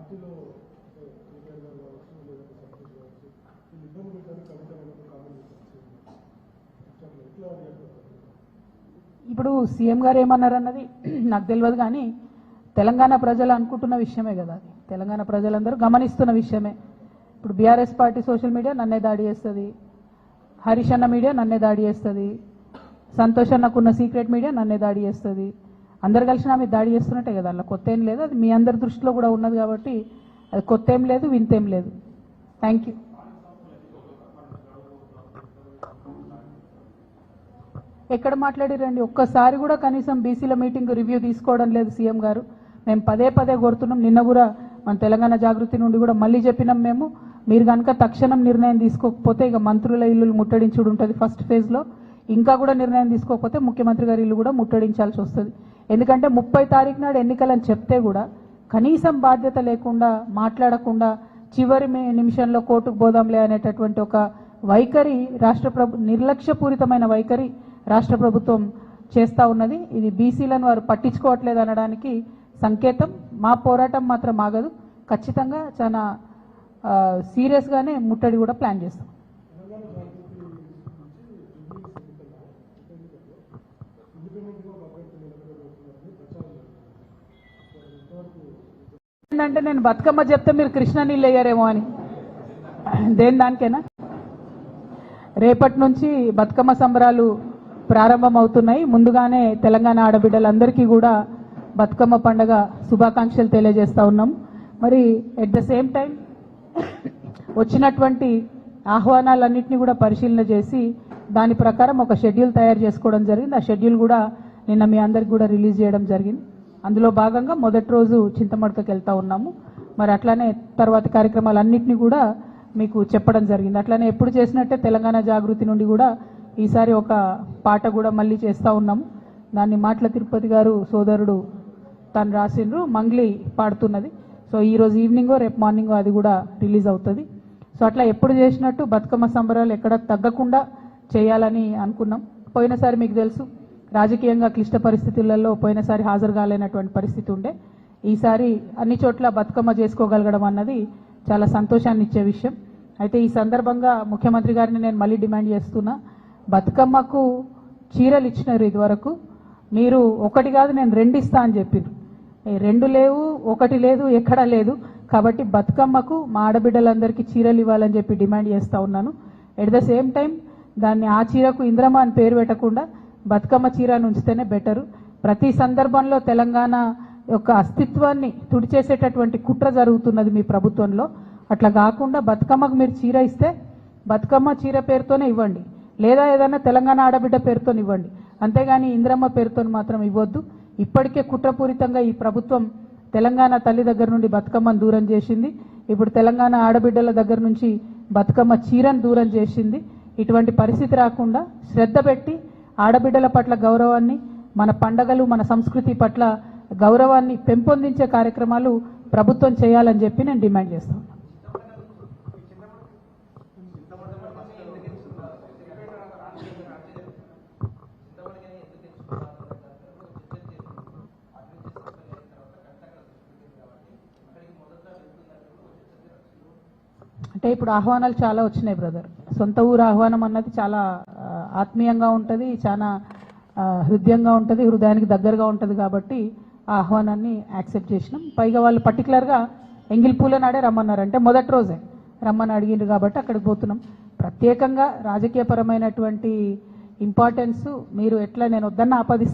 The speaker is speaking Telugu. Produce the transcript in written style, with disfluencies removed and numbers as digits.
పార్టీలో కేటీఆర్ గారు కావచ్చు లేదంటే సర్పంచ్ కావచ్చు వీళ్ళు ఇబ్బంది పెట్టడానికి కవిత కామెంట్ చేశారు. ఎట్లా ఇప్పుడు సీఎం గారు ఏమన్నారన్నది నాకు తెలియదు, కానీ తెలంగాణ ప్రజలు అనుకుంటున్న విషయమే కదా, అది తెలంగాణ ప్రజలందరూ గమనిస్తున్న విషయమే. ఇప్పుడు బీఆర్ఎస్ పార్టీ సోషల్ మీడియా నన్నే దాడి చేస్తుంది, హరీష్ అన్న మీడియా నన్నే దాడి చేస్తుంది, సంతోష్ అన్నకున్న సీక్రెట్ మీడియా నన్నే దాడి చేస్తుంది. అందరు కలిసి నా మీద దాడి చేస్తున్నట్టే కదా, అలా కొత్త ఏం లేదు, అది మీ అందరి దృష్టిలో కూడా ఉన్నది కాబట్టి అది కొత్త ఏం లేదు, వింతేం లేదు. Thank you. ఎక్కడ మాట్లాడిరండి? ఒక్కసారి కూడా కనీసం బీసీల మీటింగ్ రివ్యూ తీసుకోవడం లేదు సీఎం గారు. మేము పదే పదే కోరుతున్నాం. నిన్న కూడా మన తెలంగాణ జాగృతి నుండి కూడా మళ్ళీ చెప్పినాం మేము, మీరు కనుక తక్షణం నిర్ణయం తీసుకోకపోతే ఇక మంత్రుల ఇల్లు ముట్టడించుడు ఉంటుంది ఫస్ట్ ఫేజ్లో. ఇంకా కూడా నిర్ణయం తీసుకోకపోతే ముఖ్యమంత్రి గారి ఇల్లు కూడా ముట్టడించాల్సి వస్తుంది. ఎందుకంటే 30 తారీఖు నాడు ఎన్నికలని చెప్తే కూడా కనీసం బాధ్యత లేకుండా మాట్లాడకుండా చివరి నిమిషంలో కోర్టుకు పోదాంలే అనేటటువంటి ఒక వైఖరి నిర్లక్ష్యపూరితమైన వైఖరి రాష్ట్ర ప్రభుత్వం చేస్తూ ఉన్నది. ఇది బీసీలను వారు పట్టించుకోవట్లేదు అనడానికి సంకేతం. మా పోరాటం మాత్రం ఆగదు, ఖచ్చితంగా చాలా సీరియస్గానే ముట్టడి కూడా ప్లాన్ చేస్తాం. ఏంటంటే నేను బతుకమ్మ చెప్తే మీరు కృష్ణ నీళ్ళు వేయరేమో అని, దానికైనా రేపటి నుంచి బతుకమ్మ సంబరాలు ప్రారంభం అవుతున్నాయి. ముందుగానే తెలంగాణ ఆడబిడ్డలందరికీ కూడా బతుకమ్మ పండుగ శుభాకాంక్షలు తెలియజేస్తా ఉన్నాం. మరి ఎట్ ద సేమ్ టైం వచ్చినటువంటి ఆహ్వానాలన్నింటినీ కూడా పరిశీలన చేసి దాని ప్రకారం ఒక షెడ్యూల్ తయారు చేసుకోవడం జరిగింది. ఆ షెడ్యూల్ కూడా నిన్న మీ అందరికి కూడా రిలీజ్ చేయడం జరిగింది. అందులో భాగంగా మొదటి రోజు చింతమడకకి వెళ్తా ఉన్నాము. మరి అట్లానే తర్వాత కార్యక్రమాలన్నింటినీ కూడా మీకు చెప్పడం జరిగింది. అట్లానే ఎప్పుడు చేసినట్టే తెలంగాణ జాగృతి నుండి కూడా ఈసారి ఒక పాట కూడా మళ్ళీ చేస్తూ ఉన్నాము. దాన్ని మాటల తిరుపతి గారు సోదరుడు తను రాసిండ్రు, మంగ్లీ పాడుతున్నది. సో ఈరోజు ఈవినింగో రేపు మార్నింగో అది కూడా రిలీజ్ అవుతుంది. సో అట్లా ఎప్పుడు చేసినట్టు బతుకమ్మ సంబరాలు ఎక్కడ తగ్గకుండా చేయాలని అనుకున్నాం. పోయినసారి మీకు తెలుసు రాజకీయంగా క్లిష్ట పరిస్థితులలో పోయినసారి హాజరు కాలేనటువంటి పరిస్థితి ఉండే. ఈసారి అన్ని చోట్ల బతుకమ్మ చేసుకోగలగడం అన్నది చాలా సంతోషాన్ని ఇచ్చే విషయం. అయితే ఈ సందర్భంగా ముఖ్యమంత్రి గారిని నేను మళ్ళీ డిమాండ్ చేస్తున్నా, బతుకమ్మకు చీరలు ఇచ్చినారు ఇదివరకు, మీరు ఒకటి కాదు నేను 2 ఇస్తా అని చెప్పారు. 2 లేవు, 1 లేదు, ఎక్కడా లేదు. కాబట్టి బతుకమ్మకు మా ఆడబిడ్డలందరికీ చీరలు ఇవ్వాలని చెప్పి డిమాండ్ చేస్తూ ఉన్నాను. ఎట్ ద సేమ్ టైం దాన్ని ఆ చీరకు ఇంద్రమ్మ అని పేరు పెట్టకుండా బతుకమ్మ చీర అని ఉంచితేనే బెటరు. ప్రతి సందర్భంలో తెలంగాణ యొక్క అస్తిత్వాన్ని తుడిచేసేటటువంటి కుట్ర జరుగుతున్నది మీ ప్రభుత్వంలో. అట్లా కాకుండా బతుకమ్మకు మీరు చీర ఇస్తే బతుకమ్మ చీర పేరుతోనే ఇవ్వండి, లేదా ఏదైనా తెలంగాణ ఆడబిడ్డ పేరుతో ఇవ్వండి, అంతేగాని ఇంద్రమ్మ పేరుతో మాత్రం ఇవ్వద్దు. ఇప్పటికే కుట్రపూరితంగా ఈ ప్రభుత్వం తెలంగాణ తల్లి దగ్గర నుండి బతుకమ్మను దూరం చేసింది. ఇప్పుడు తెలంగాణ ఆడబిడ్డల దగ్గర నుంచి బతుకమ్మ చీరను దూరం చేసింది. ఇటువంటి పరిస్థితి రాకుండా శ్రద్ధ పెట్టి ఆడబిడ్డల పట్ల గౌరవాన్ని, మన పండగలు మన సంస్కృతి పట్ల గౌరవాన్ని పెంపొందించే కార్యక్రమాలు ప్రభుత్వం చేయాలని చెప్పి నేను డిమాండ్ చేస్తాను. అంటే ఇప్పుడు ఆహ్వానాలు చాలా వచ్చినాయి బ్రదర్. సొంత ఊరు ఆహ్వానం అన్నది చాలా ఆత్మీయంగా ఉంటుంది, చాలా హృదయంగా ఉంటుంది, హృదయానికి దగ్గరగా ఉంటుంది. కాబట్టి ఆ ఆహ్వానాన్ని యాక్సెప్ట్ చేసినాం. పైగా వాళ్ళు పర్టికులర్గా ఎంగిల్పూల నాడే రమ్మన్నారు, అంటే మొదటి రోజే రమ్మని అడిగిండ్రు కాబట్టి అక్కడికి పోతున్నాం. ప్రత్యేకంగా రాజకీయపరమైనటువంటి ఇంపార్టెన్స్ మీరు ఎట్లా నేను వద్దన్న ఆపాదిస్తారు.